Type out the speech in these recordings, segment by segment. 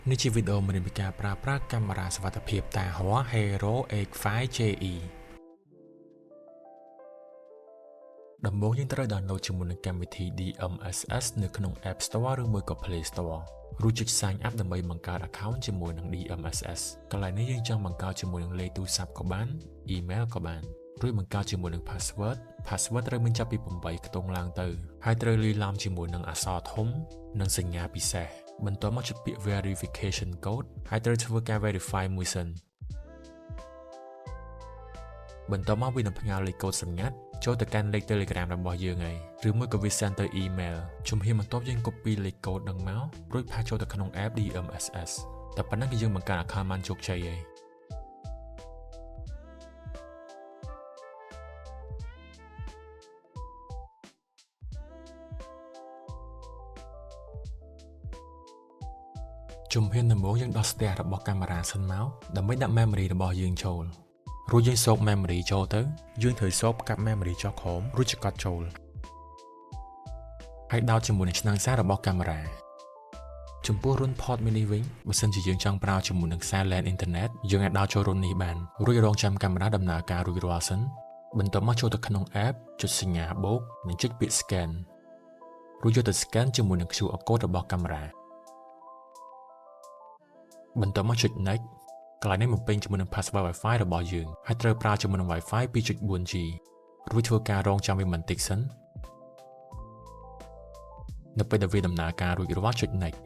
នេះជាវីដេអូមួយនៃការប្រើប្រាស់កាមេរ៉ាសុវត្ថិភាពតាហោះ Hero X5JE ដំបូងយើងត្រូវ download ជាមួយនឹងកម្មវិធី DMSS នៅក្នុង App Store ឬមួយក៏ Play Store រួចចុច Sign Up ដើម្បីបង្កើត account ជាមួយនឹង DMSS កន្លែងនេះយើងចង់បង្កើតជាមួយនឹងលេខទូរស័ព្ទក៏បាន Email ក៏បានរួចបង្កើតជាមួយនឹង Password ត្រូវមានចាប់ពី8ខ្ទង់ឡើងទៅហើយត្រូវលាយឡំជាមួយនឹងអក្សរធំនិងសញ្ញាពិសេសបន្ទាប់មកចុចពាក្យ verification code ហើយត្រូវធ្វើការ verify មួយសិនបន្ទាប់មកវានឹងផ្ញើលេខកូដសម្ងាត់ចូលទៅកាន់លេខ Telegram របស់យើងហើយឬមួយក៏វា send ទៅ email ជំហានបន្ទាប់យើង copy លេខកូដនឹងមករួចផាសចូលទៅក្នុង app DMSS តែប៉ុណ្ណឹងគឺយើងបង្កើត account បានជោគជ័យហើយជំហានដំបូងយើងដោះស្ទះរបស់កាមេរ៉ាសិនមកដើម្បីដាក់ memory របស់យើងចូលរួចយើងសោក memory ចូលទៅយើងត្រូវសោកកាប់ memory ចុះក្រោមរួចចង្កត់ចូលហើយដោតជាមួយនឹងឆ្នាំងសាររបស់កាមេរ៉ាចំពោះរុន port mini វិញបើសិនជាយើងចង់ប្រើជាមួយនឹងខ្សែ LAN internet យើងអាចដោតចូលរុននេះបានរួចរងចាំកាមេរ៉ាដំណើរការរួចរាល់សិនបន្ទាប់មកចូលទៅក្នុង app ចុចសញ្ញាបូកនិងចុចពាក្យ scan រួចយកទៅ scan ជាមួយនឹង QR code របស់កាមេរ៉ាបន្ទាប់មកចុច next កន្លែងនេះបំពេញជាមួយនឹង password Wi-Fi របស់យើងហើយត្រូវប្រើជាមួយនឹង Wi-Fi 2.4G រួចធ្វើការរងចាំវាបន្តិចសិននៅពេលដែលវាដំណើរការរួចរាល់ចុច next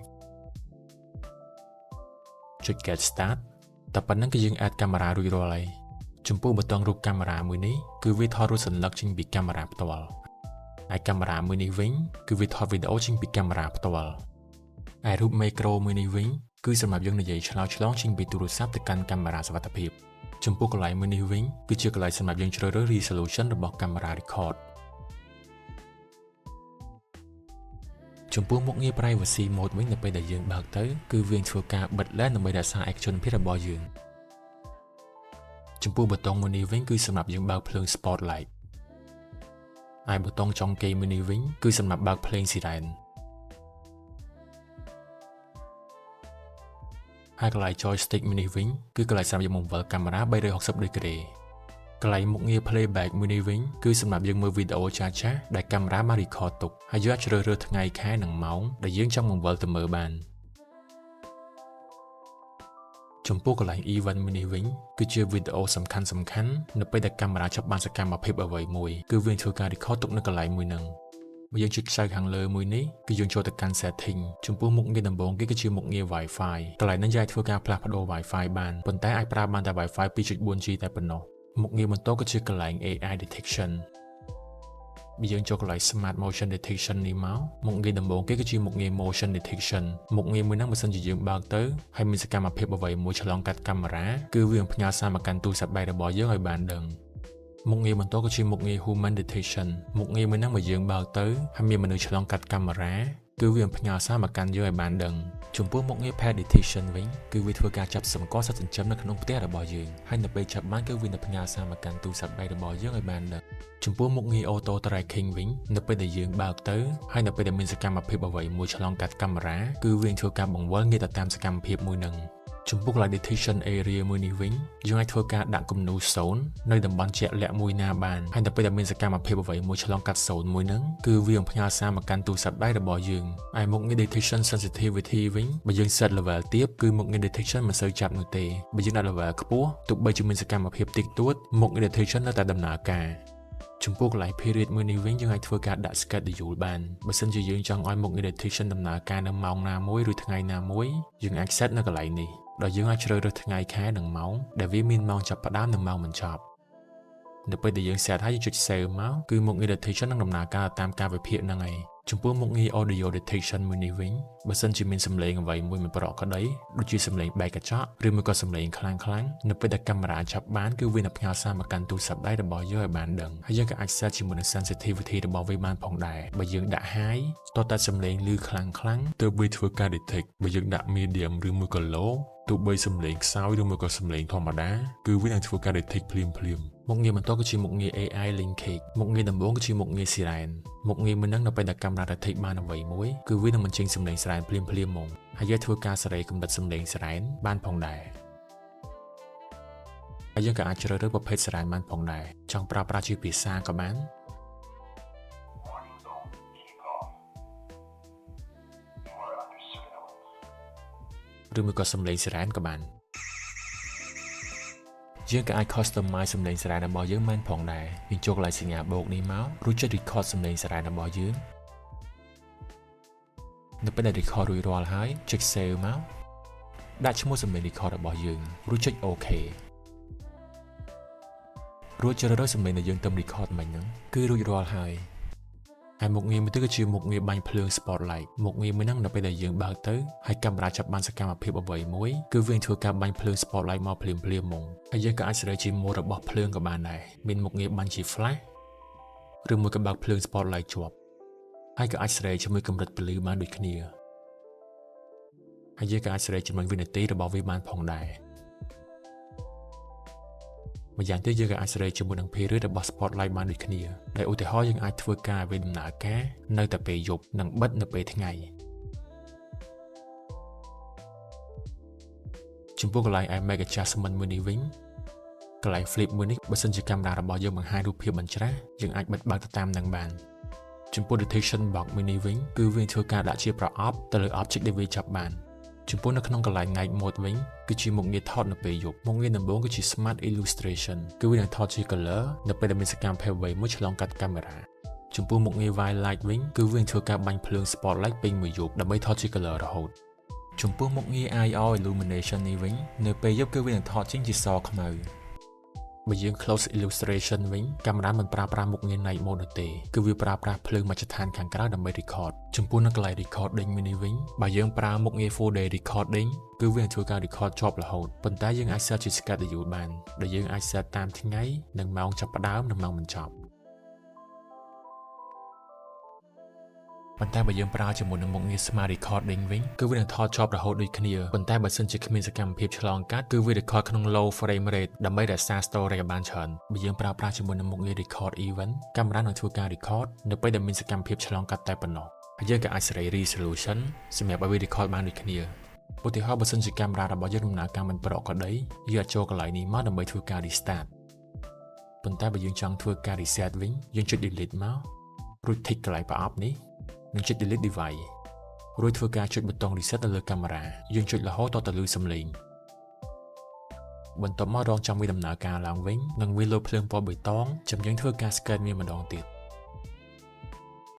ចុច get start តែប៉ុណ្្នឹងគឺយើង add កាមេរ៉ារួចរាល់ហើយចំពោះប៊ូតុងរូបកាមេរ៉ាមួយនេះគឺវាថតរូបសន្លឹកចេញពីកាមេរ៉ាផ្ទាល់ហើយកាមេរ៉ាមួយនេះវិញគឺវាថតវីដេអូចេញពីកាមេរ៉ាផ្ទាល់ហើយរូប macro មួយនេះវិញគឺសម្រាប់យើងនិយាយឆ្លងចេញពីទូរស័ព្ទទៅកាន់កាមេរ៉ាសុវត្ថិភាពចំពោះកន្លែងមួយនេះវិញគឺជាកន្លែងសម្រាប់យើងជ្រើសរើស resolution របស់កាមេរ៉ា record ចំពោះមុខងារ privacy mode វិញនៅពេលដែលយើងបើកទៅគឺវាធ្វើការបិទ LAN ដើម្បីរក្សាឯកជនភាពរបស់យើងចំពោះប៊ូតុងមួយនេះវិញគឺសម្រាប់យើងបើកភ្លើង spotlight ហើយប៊ូតុងចុងគេមួយនេះវិញគឺសម្រាប់បើកភ្លេង sirenហើយកន្លែង joystick មួយនេះវិញគឺកន្លែងសម្រាប់យើងបង្វិលកាមេរ៉ា360ដឺក្រេកន្លែងមុខងារ playback មួយនេះវិញគឺសម្រាប់យើងមើលវីដេអូចាស់ៗដែលកាមេរ៉ាបាន record ទុកហើយយើងអាចជ្រើសរើសថ្ងៃខែនិងម៉ោងដែលយើងចង់បង្វិលទៅមើលបានចំពោះកន្លែង event មួយនេះវិញគឺជាវីដេអូសំខាន់នៅពេលដែលកាមេរ៉ាចាប់បានសកម្មភាពអ្វីមួយគឺវាធ្វើការ record ទុកនៅកន្លែងមួយហ្នឹងបើយើងចុចខ្សែខាងលើមួយនេះគឺយើងចូលទៅកាន់ setting ចំពោះមុខងារដំបូងគេគឺជាមុខងារ Wi-Fi កន្លែងនេះយើងអាចធ្វើការផ្លាស់ប្ដូរ Wi-Fi បានប៉ុន្តែអាចប្រើបានតែ Wi-Fi 2.4G តែប៉ុណ្ណោះមុខងារបន្ទាប់គឺជាកន្លែង AI detection បើយើងចូលកន្លែង Smart Motion Detection នេះមកមុខងារដំបូងគេគឺជាមុខងារ Motion Detection មុខងារមួយហ្នឹងបើសិនជាយើងបើកទៅហើយមានសកម្មភាពអ្វីមួយឆ្លងកាត់កាមេរ៉ាគឺវានឹងផ្ញើសារមកកាន់ទូរស័ព្ទដៃរបស់យើងឲ្យបានដឹងមុខងារបន្ទាប់គឺជាមុខងារ Human Detection មុខងារមួយហ្នឹងបើយើងបើកទៅហើយមានមនុស្សឆ្លងកាត់កាមេរ៉ាគឺវានឹងផ្ញើសារមកកាន់យើងឲ្យបានដឹងចំពោះមុខងារ Pet Detection វិញគឺវាធ្វើការចាប់សម្គាល់សត្វចិញ្ចឹមនៅក្នុងផ្ទះរបស់យើងហើយនៅពេលចាប់បានគឺវានឹងផ្ញើសារមកកាន់ទូរស័ព្ទដៃរបស់យើងឲ្យបានដឹងចំពោះមុខងារ Auto Tracking វិញនៅពេលដែលយើងបើកទៅហើយនៅពេលដែលមានសកម្មភាពអ្វីមួយឆ្លងកាត់កាមេរ៉ាគឺវានឹងធ្វើការបង្វិលងារទៅតាមសកម្មភាពមួយហ្នឹងចំពោះកន្លែង detection area មួយនេះវិញយើងអាចធ្វើការដាក់គំនូរ zone នៅតំបន់ជាក់លាក់មួយណាបានហើយនៅពេលដែលមានសកម្មភាពអ្វីមួយឆ្លងកាត់ zone មួយហ្នឹងគឺវានឹងផ្ញើសារមកកាន់ទូរស័ព្ទដៃរបស់យើងហើយមុខងារ detection sensitivity វិញបើយើង set level ទាបគឺមុខងារ detection មិនសូវចាប់នោះទេបើយើងដាក់ level ខ្ពស់ទោះបីជាមានសកម្មភាពតិចតួចមុខងារ detection នៅតែដំណើរការចំពោះកន្លែង period មួយនេះវិញយើងអាចធ្វើការដាក់ schedule បានបើសិនជាយើងចង់ឲ្យមុខងារ detection ដំណើរការនៅម៉ោងណាមួយឬថ្ងៃណាមួយយើងអាច set នៅកន្លែងនេះដោយយើងអាចជ្រើសរើសថ្ងៃខែនិងម៉ោងដែលវាមានម៉ោងចាប់ផ្ដើមនិងម៉ោងបញ្ចប់នៅពេលដែលយើង set ហើយយើងចុច save មកគឺមុខងារ detection នឹងដំណើរការតាមកាលវិភាគហ្នឹងហើយចំពោះមុខងារ audio detection មួយនេះវិញបើសិនជាមានសំឡេងអ្វីមួយមិនប្រក្រក្តីដូចជាសំឡេងបែកកញ្ចក់ឬមួយក៏សំឡេងខ្លាំងនៅពេលដែលកាមេរ៉ាចាប់បានគឺវានឹងផ្ញើសារមកកាន់ទូរស័ព្ទដៃរបស់យើងឲ្យបានដឹងហើយយើងក៏អាច set ជាមួយនឹង sensitivity របស់វាបានផងដែរបើយើងដាក់ high តោះតែសំឡេងឮខ្លាំងទើបវាធ្វើការ detect បើយើងដាក់ medium ឬមួយក៏ low ទោះបីសំឡេងខ្សោយឬមួយក៏សំឡេងធម្មតាគឺវានឹងធ្វើការ detect ភ្លាម មុខងារបន្ទាប់គឺជាមុខងារ AI linkage មុខងារដំបូងគឺជាមុខងារ Siren មុខងារមួយនឹងនៅពេលដែលកាមេរ៉ាទៅ take បានអ្វីមួយគឺវានឹងបញ្ចេញសំឡេង Siren ភ្លាមៗមកហើយយើងធ្វើការសេរីកម្រិតសំឡេង Siren បានផងដែរហើយយើងក៏អាចជ្រើសរើសប្រភេទ Siren បានផងដែរចង់ប្រើប្រាស់ជាភាសាក៏បានឬមួយក៏សំឡេង Siren ក៏បានយើងក៏អាច customize សំឡេង Siren របស់យើងបានផងដែរយើងចូលកន្លែងសញ្ញាបូកនេះមករួចចុច record សំឡេង Siren របស់យើងនៅពេលដែល record រួចរាល់ហើយចុច save មកដាក់ឈ្មោះសំឡេង record របស់យើងរួចចុច OK រួចជ្រើសរើសសំឡេងដែលយើងទៅ record មិញហ្នឹងគឺរួចរាល់ហើយហើយមុខងារមួយទៀតគឺជាមុខងារបាញ់ភ្លើង spotlight មុខងារមួយហ្នឹងនៅពេលដែលយើងបើកទៅហើយកាមេរ៉ាចាប់បានសកម្មភាពអ្វីមួយគឺវានឹងធ្វើការបាញ់ភ្លើង spotlight មកភ្លាមៗហ្មងហើយយើងក៏អាចសេរីជាម៉ូដរបស់ភ្លើងក៏បានដែរមានមុខងារបាញ់ជា flash ឬមួយក៏បើកភ្លើង spotlight ជាប់ហើយក៏អាចសេរីជាមួយកម្រិតពន្លឺបានដូចគ្នាហើយយើងក៏អាចសេរីជាមួយវិនាទីរបស់វាបានផងដែរម្យ៉ាងទៀតយើងក៏អាចសេរីជាមួយនឹង period របស់ spotlight បានដូចគ្នាដែលឧទាហរណ៍យើងអាចធ្វើការឲ្យវាដំណើរការនៅតែពេលយប់និងបិទនៅពេលថ្ងៃចំពោះកន្លែង make adjustment មួយនេះវិញកន្លែង flip មួយនេះបើសិនជាកាមេរ៉ារបស់យើងបង្ហាញរូបភាពមិនច្រើនយើងអាចបិទបើកទៅតាមនឹងបានចំពោះ detection box មួយនេះវិញគឺវាធ្វើការដាក់ជាប្រអប់ទៅលើ object ដែលវាចាប់បានចំពោះនៅក្នុងកន្លែង night mode វិញគឺជាមុខងារថតនៅពេលយប់មុខងារដំបូងគឺជា smart illustration គឺវានឹងថតជា color នៅពេលដែលមានសកម្មភាពអ្វីមួយឆ្លងកាត់កាមេរ៉ាចំពោះមុខងារ white light វិញគឺវានឹងធ្វើការបាញ់ភ្លើង spotlight ពេញមួយយប់ដើម្បីថតជា color រហូតចំពោះមុខងារ IR illumination នេះវិញនៅពេលយប់គឺវានឹងថតចេញជាសខ្មៅបើយើង close illustration វិញកាមេរ៉ាមិនប្រើប្រាស់មុខងារ night mode នោះទេគឺវាប្រើប្រាស់ភ្លើងមជ្ឈដ្ឋានខាងក្រៅដើម្បី record ចំពោះនៅកន្លែង recording មួយនេះវិញបើយើងប្រើមុខងារ full day recording គឺវានឹងធ្វើការ record ជាប់រហូតប៉ុន្តែយើងអាច set ជា schedule បានដែលយើងអាច set តាមថ្ងៃនិងម៉ោងចាប់ផ្ដើមនិងម៉ោងបញ្ចប់ប៉ុន្តែបើយើងប្រើជាមួយនឹងមុខងារ Smart Recording វិញគឺវានឹងថតជាប់រហូតដូចគ្នាប៉ុន្តែបើសិនជាគ្មានសកម្មភាពឆ្លងកាត់គឺវា record ក្នុង low frame rate ដើម្បីរក្សា storage ឲ្យបានច្រើនបើយើងប្រើប្រាស់ជាមួយនឹងមុខងារ Record Event កាមេរ៉ានឹងធ្វើការ record នៅពេលដែលមានសកម្មភាពឆ្លងកាត់តែប៉ុណ្ណោះហើយយើងក៏អាចសេរី resolution សម្រាប់ឲ្យវា record បានដូចគ្នាឧទាហរណ៍បើសិនជាកាមេរ៉ារបស់យើងដំណើរការមិនប្រក្រតីយើងអាចចូលកន្លែងនេះមកដើម្បីធ្វើការ restart ប៉ុន្តែបើយើងចង់ធ្វើការ reset វិញយើងចុច delete មករួច tick កន្លែងប្រអប់នេះនឹងចុច delete device រួចធ្វើការចុចប៊ូតុង reset នៅលើកាមេរ៉ាយើងចុចរហូតតទៅឮសំឡេងបន្ទាប់មករងចាំវាដំណើរការឡើងវិញនិងវាលោតភ្លើងពណ៌បៃតងចាំយើងធ្វើការ scan វាម្ដងទៀត